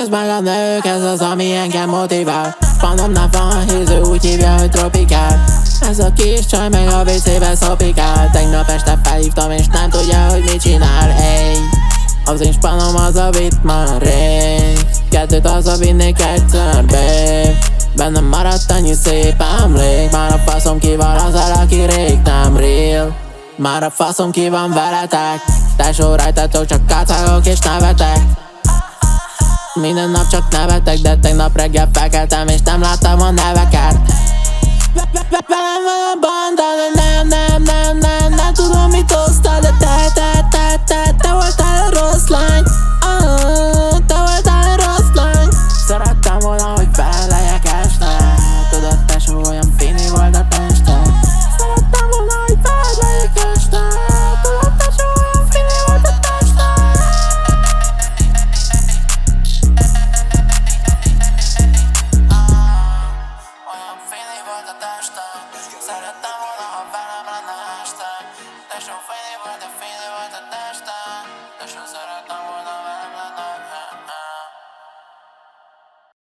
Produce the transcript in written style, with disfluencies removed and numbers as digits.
Ez meg a nők, ez az, ami engem motivál. Spanomnál van híző, úgy hívja, hogy tropikál. Ez a kis csaj meg a WC-ben szopikál. Tegnap este felhívtam és nem tudja, hogy mit csinál. Ey, az én spanom az a vitt már rég. Kettőt hazavinnék egyszer, babe. Bennem maradt annyi szép emlék. Már a faszom ki van azzal, aki rég nem real. Már a faszom ki van veletek. Tesó, rajtatok csak kacagok és nevetek. Minden nap csak nevetek, de tegnap reggel felkeltem és nem láttam a neveket. Velem van a banda,